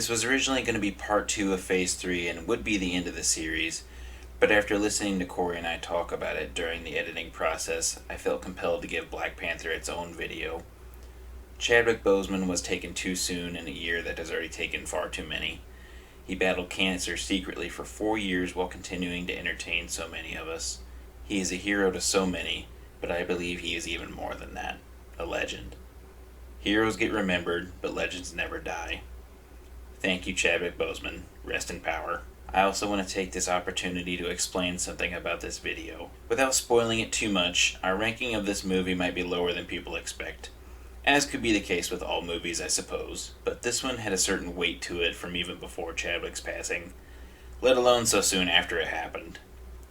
This was originally going to be part 2 of Phase 3 and would be the end of the series, but after listening to Cory and I talk about it during the editing process, I felt compelled to give Black Panther its own video. Chadwick Boseman was taken too soon in a year that has already taken far too many. He battled cancer secretly for 4 years while continuing to entertain so many of us. He is a hero to so many, but I believe he is even more than that, a legend. Heroes get remembered, but legends never die. Thank you, Chadwick Boseman. Rest in power. I also want to take this opportunity to explain something about this video. Without spoiling it too much, our ranking of this movie might be lower than people expect. As could be the case with all movies, I suppose, but this one had a certain weight to it from even before Chadwick's passing, let alone so soon after it happened.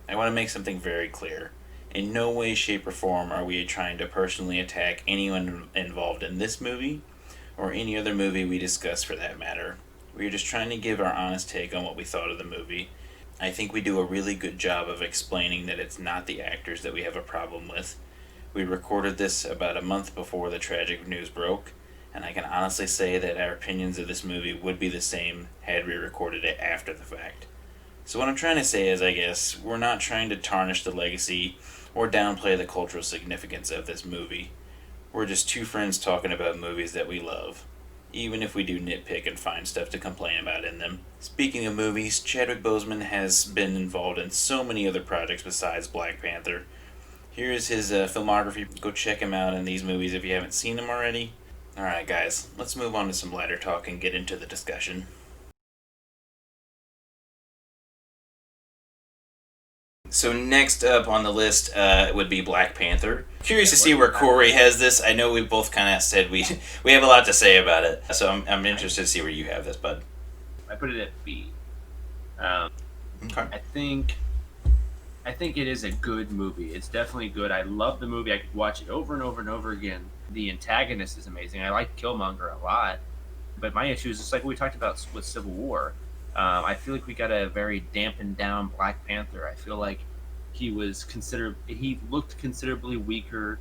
I want to make something very clear. In no way, shape, or form are we trying to personally attack anyone involved in this movie, or any other movie we discuss for that matter. We are just trying to give our honest take on what we thought of the movie. I think we do a really good job of explaining that it's not the actors that we have a problem with. We recorded this about a month before the tragic news broke, and I can honestly say that our opinions of this movie would be the same had we recorded it after the fact. So what I'm trying to say is, I guess, we're not trying to tarnish the legacy or downplay the cultural significance of this movie. We're just two friends talking about movies that we love, even if we do nitpick and find stuff to complain about in them. Speaking of movies, Chadwick Boseman has been involved in so many other projects besides Black Panther. Here's his filmography. Go check him out in these movies if you haven't seen him already. Alright guys, let's move on to some lighter talk and get into the discussion. So next up on the list would be Black Panther. Curious to see where Cory has this. I know we both kind of said we have a lot to say about it. So I'm interested to see where you have this, bud. I put it at B. Okay. I think it is a good movie. It's definitely good. I love the movie. I could watch it over and over and over again. The antagonist is amazing. I like Killmonger a lot. But my issue is just like we talked about with Civil War. I feel like we got a very dampened down Black Panther. I feel like he looked considerably weaker.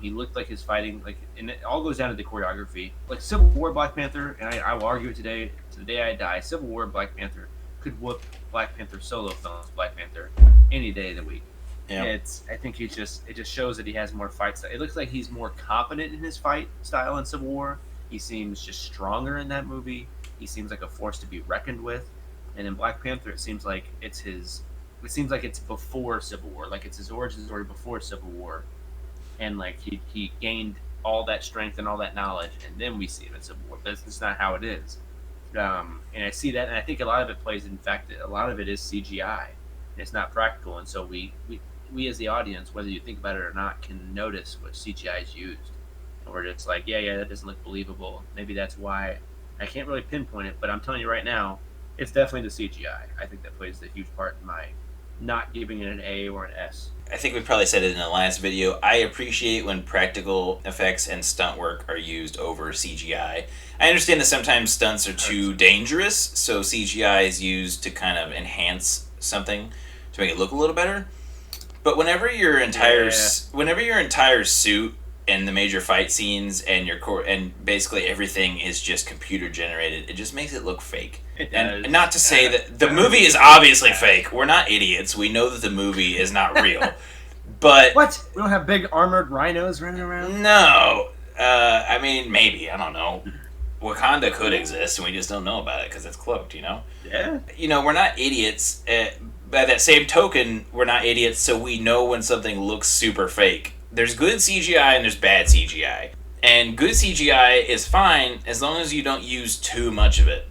He looked like his fighting, and it all goes down to the choreography. Like Civil War, Black Panther, and I will argue it today, to the day I die. Civil War, Black Panther could whoop Black Panther solo films, Black Panther, any day of the week. Yeah. I think it just shows that he has more fight style. It looks like he's more confident in his fight style in Civil War. He seems just stronger in that movie. He seems like a force to be reckoned with. And in Black Panther, it seems like it's before Civil War. Like it's his origin story before Civil War. And like he gained all that strength and all that knowledge, and then we see him in Civil War. But it's not how it is. And I see that, and I think a lot of it plays. In fact, a lot of it is CGI, and it's not practical. And so we as the audience, whether you think about it or not, can notice what CGI is used, and we're just like, yeah, that doesn't look believable. Maybe that's why I can't really pinpoint it. But I'm telling you right now, it's definitely the CGI. I think that plays a huge part in my not giving it an A or an S. I think we probably said it in the last video. I appreciate when practical effects and stunt work are used over CGI. I understand that sometimes stunts are too dangerous, so CGI is used to kind of enhance something to make it look a little better. But whenever your entire suit and the major fight scenes and and basically everything is just computer generated, it just makes it look fake. And not to say that the movie is obviously fake. We're not idiots. We know that the movie is not real. But what? We don't have big armored rhinos running around? No. I mean, maybe. I don't know. Wakanda could exist, and we just don't know about it because it's cloaked, you know? Yeah. You know, we're not idiots. By that same token, we're not idiots, so we know when something looks super fake. There's good CGI and there's bad CGI. And good CGI is fine as long as you don't use too much of it.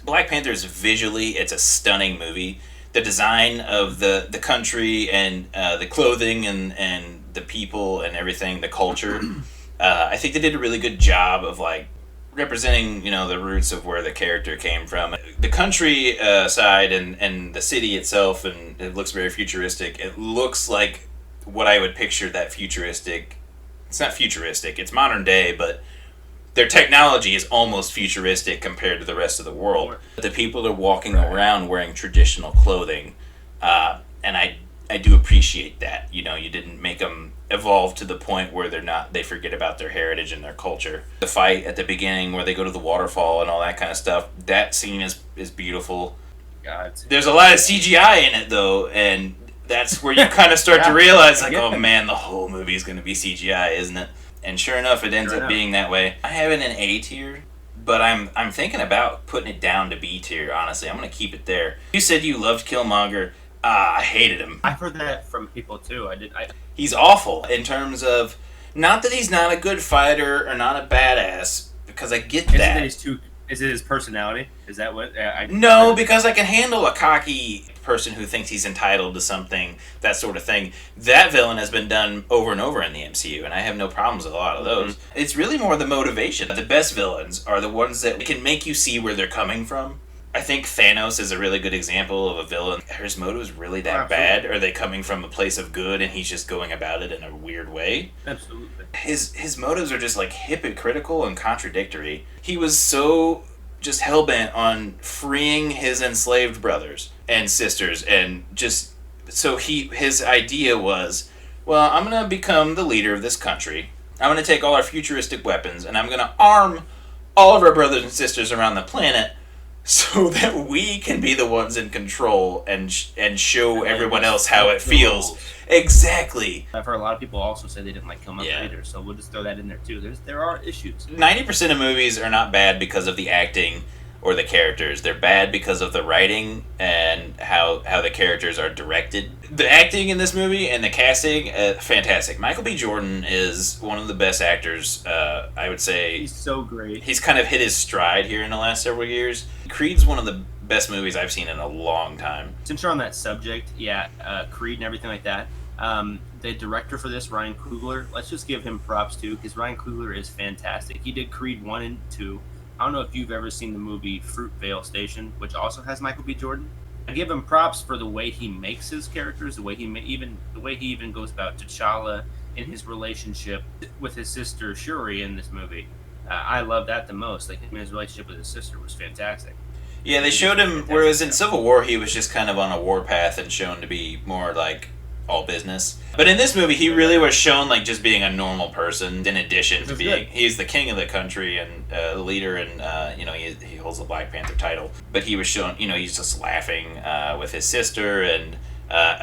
Black Panther is visually, it's a stunning movie. The design of the country and the clothing and the people and everything, the culture, I think they did a really good job of like representing, you know, the roots of where the character came from. The country side and the city itself, and it looks very futuristic. It looks like what I would picture that futuristic. It's not futuristic, it's modern day, but their technology is almost futuristic compared to the rest of the world. The people are walking around wearing traditional clothing, and I I do appreciate that. You know, you didn't make them evolve to the point where they forget about their heritage and their culture. The fight at the beginning where they go to the waterfall and all that kind of stuff, that scene is beautiful. God. There's a lot of CGI in it though, and that's where you kind of start to realize, like, oh man, the whole movie is going to be CGI, isn't it? And sure enough, it ends up being that way. I have it in A tier, but I'm thinking about putting it down to B tier, honestly. I'm going to keep it there. You said you loved Killmonger. I hated him. I've heard that from people too. He's awful in terms of, not that he's not a good fighter or not a badass, because I get that. Is it his personality? Is that what? No, because I can handle a cocky person who thinks he's entitled to something, that sort of thing. That villain has been done over and over in the MCU, and I have no problems with a lot of those. Mm-hmm. It's really more the motivation. The best villains are the ones that can make you see where they're coming from. I think Thanos is a really good example of a villain. Are his motives really that bad? Are they coming from a place of good and he's just going about it in a weird way? Absolutely. His motives are just like hypocritical and contradictory. He was so just hell-bent on freeing his enslaved brothers and sisters, and just so his idea was, well, I'm going to become the leader of this country. I'm going to take all our futuristic weapons and I'm going to arm all of our brothers and sisters around the planet so that we can be the ones in control and show everyone else how it feels. Exactly. I've heard a lot of people also say they didn't like Killmonger either, so we'll just throw that in there too. There are issues. 90% of movies are not bad because of the acting or the characters. They're bad because of the writing and how the characters are directed. The acting in this movie and the casting, fantastic. Michael B. Jordan is one of the best actors, I would say. He's so great. He's kind of hit his stride here in the last several years. Creed's one of the best movies I've seen in a long time. Since you're on that subject, Creed and everything like that, the director for this, Ryan Coogler, let's just give him props too, because Ryan Coogler is fantastic. He did Creed 1 and 2. I don't know if you've ever seen the movie Fruitvale Station, which also has Michael B. Jordan. I give him props for the way he makes his characters, the way he even goes about T'Challa in his relationship with his sister Shuri in this movie. I love that the most. Like, his relationship with his sister was fantastic. Yeah, they showed him, whereas in Civil War he was just kind of on a warpath and shown to be more like all business. But in this movie, he really was shown like just being a normal person in addition to being... He's the king of the country and the leader, and he holds the Black Panther title. But he was shown, he's just laughing with his sister, and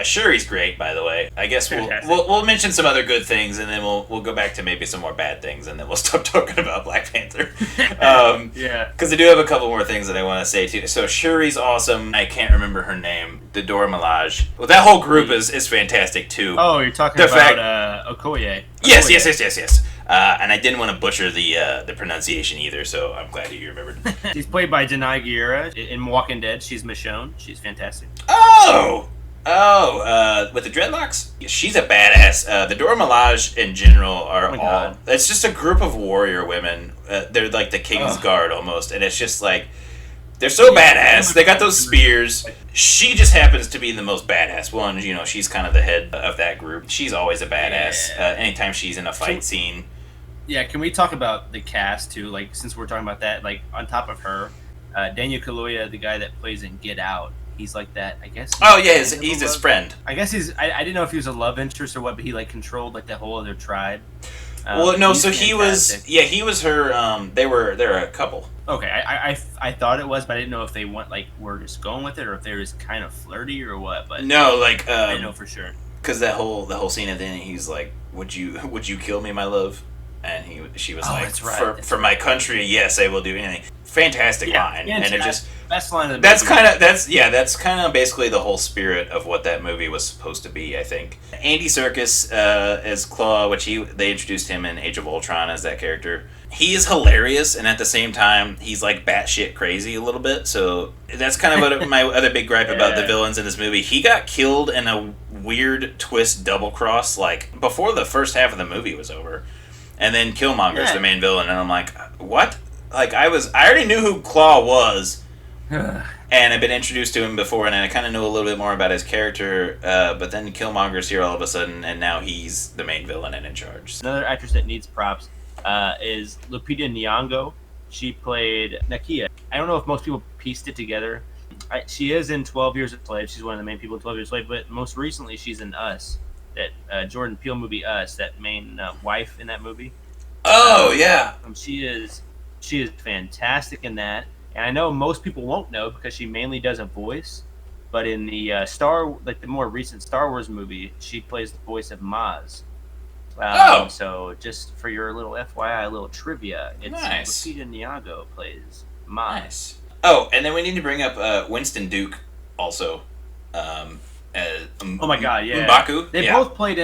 Shuri's great, by the way. I guess we'll mention some other good things, and then we'll go back to maybe some more bad things, and then we'll stop talking about Black Panther. Because I do have a couple more things that I want to say too. So Shuri's awesome. I can't remember her name. The Dora Milaje. Well, that whole group is fantastic too. Oh, you're talking about Okoye. Yes. And I didn't want to butcher the pronunciation either, so I'm glad you remembered. She's played by Denai Guerra. In Walking Dead, she's Michonne. She's fantastic. With the dreadlocks? She's a badass. The Dora Milaje in general are all... It's just a group of warrior women. They're like the King's Guard almost, and it's just like... They're so badass. They got those spears. She just happens to be the most badass one. She's kind of the head of that group. She's always a badass. Anytime she's in a fight scene. Yeah, can we talk about the cast too? Like, since we're talking about that, like on top of her, Daniel Kaluuya, the guy that plays in Get Out, he's like that, I guess. He's his friend. I guess I didn't know if he was a love interest or what, but he like controlled like that whole other tribe. So he was. Yeah, he was her. They're a couple. Okay, I thought it was, but I didn't know if they were just going with it or if they were just kind of flirty or what. But no, I didn't know for sure. Because the whole scene at the end, he's like, "Would you kill me, my love?" And she was like, that's right. For my country, yes, I will do anything." Fantastic line, and it just best line of the movie. That's kind of basically the whole spirit of what that movie was supposed to be. I think Andy Serkis as Claw, which they introduced him in Age of Ultron as that character. He is hilarious, and at the same time, he's like batshit crazy a little bit. So that's kind of what my other big gripe about the villains in this movie. He got killed in a weird twist double cross, like before the first half of the movie was over, and then Killmonger's the main villain, and I'm like, what? Like I already knew who Claw was, and I've been introduced to him before, and I kind of knew a little bit more about his character. But then Killmonger's here all of a sudden, and now he's the main villain and in charge. Another actress that needs props is Lupita Nyong'o. She played Nakia. I don't know if most people pieced it together. She is in 12 Years a Slave. She's one of the main people in 12 Years a Slave. But most recently, she's in Us, that Jordan Peele movie Us. That main wife in that movie. Oh yeah. She is fantastic in that. And I know most people won't know because she mainly does a voice. But in the the more recent Star Wars movie, she plays the voice of Maz. So just for your little FYI, a little trivia, it's nice. Lupita Nyong'o plays Maz. Nice. Oh, and then we need to bring up Winston Duke also. Oh my God, yeah. M'Baku. They both played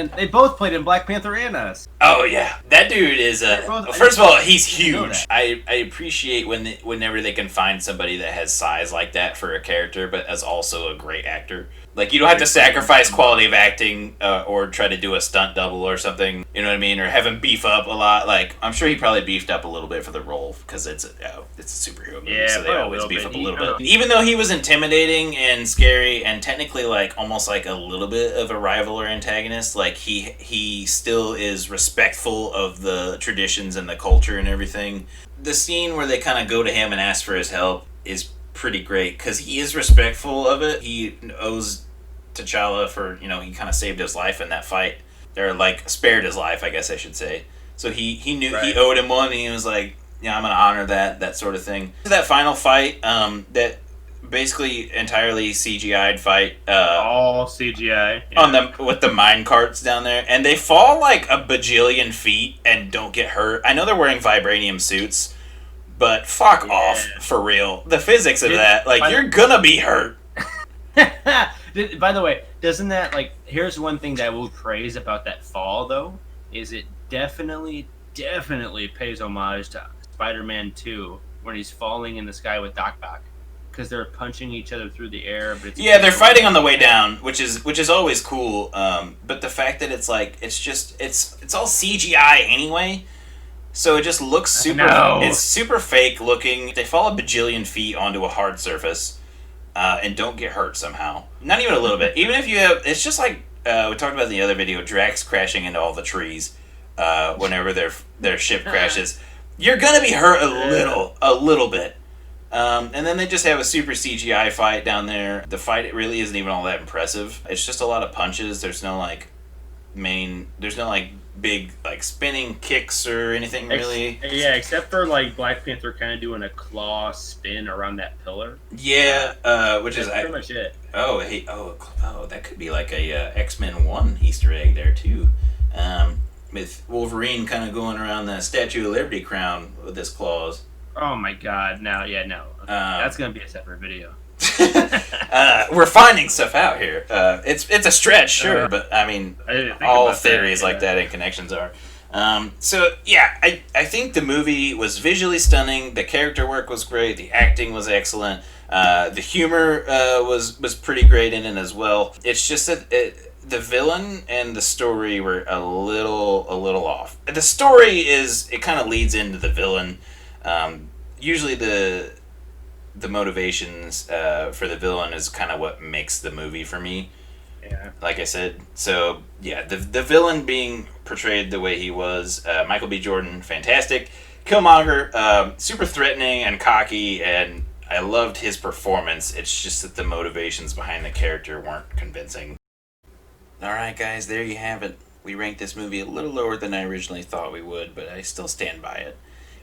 in Black Panther and Us. Oh yeah, that dude is. First of all, he's huge. I appreciate whenever they can find somebody that has size like that for a character, but as also a great actor. Like, you don't have to sacrifice quality of acting or try to do a stunt double or something. You know what I mean? Or have him beef up a lot. Like, I'm sure he probably beefed up a little bit for the role because it's a superhero movie, so they always beef up a little bit. Even though he was intimidating and scary and technically like almost like a little bit of a rival or antagonist, like he still is respectful of the traditions and the culture and everything. The scene where they kind of go to him and ask for his help is pretty great because he is respectful of it. He owes T'Challa for, he kind of saved his life in that fight, or like spared his life, I guess I should say. So he knew he owed him one, and he was like, I'm gonna honor that sort of thing. That final fight, that basically entirely CGI'd fight, all CGI on them with the mine carts down there, and they fall like a bajillion feet and don't get hurt. I know they're wearing vibranium suits, but fuck off, for real. The physics of that, like, you're gonna be hurt. By the way, doesn't that, like, here's one thing that I will praise about that fall, though, is it definitely pays homage to Spider-Man 2 when he's falling in the sky with Doc Ock. Because they're punching each other through the air, but they're fighting on the way down, which is always cool. But the fact that it's like it's all CGI anyway, so it just looks super. It's super fake looking. They fall a bajillion feet onto a hard surface, and don't get hurt somehow. Not even a little bit. Even if you have, it's just like we talked about in the other video. Drax crashing into all the trees, whenever their ship crashes. You're gonna be hurt a little bit. And then they just have a super CGI fight down there. The fight really isn't even all that impressive. It's just a lot of punches. There's no big like spinning kicks or anything really. Except for like Black Panther kind of doing a claw spin around that pillar. Yeah, which is pretty much it. That could be like a X-Men 1 Easter egg there too. With Wolverine kind of going around the Statue of Liberty crown with his claws. Oh my God! No. That's gonna be a separate video. We're finding stuff out here. It's a stretch, sure, but I mean, all theories like that and connections are. I think the movie was visually stunning. The character work was great. The acting was excellent. The humor was pretty great in it as well. It's just that the villain and the story were a little off. The story it kind of leads into the villain. Usually the motivations for the villain is kind of what makes the movie for me. Yeah. Like I said, so yeah, the villain being portrayed the way he was, Michael B. Jordan, fantastic. Killmonger, super threatening and cocky, and I loved his performance. It's just that the motivations behind the character weren't convincing. Alright guys, there you have it. We ranked this movie a little lower than I originally thought we would, but I still stand by it.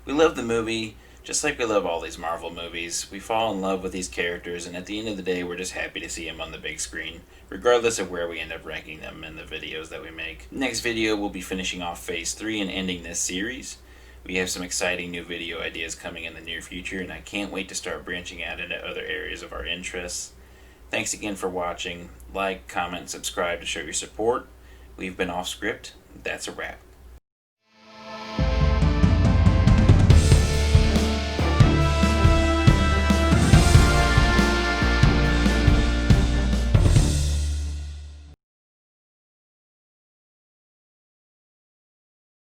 We love the movie, just like we love all these Marvel movies. We fall in love with these characters, and at the end of the day, we're just happy to see them on the big screen, regardless of where we end up ranking them in the videos that we make. Next video, we'll be finishing off Phase 3 and ending this series. We have some exciting new video ideas coming in the near future, and I can't wait to start branching out into other areas of our interests. Thanks again for watching. Like, comment, subscribe to show your support. We've been Off Script. That's a wrap.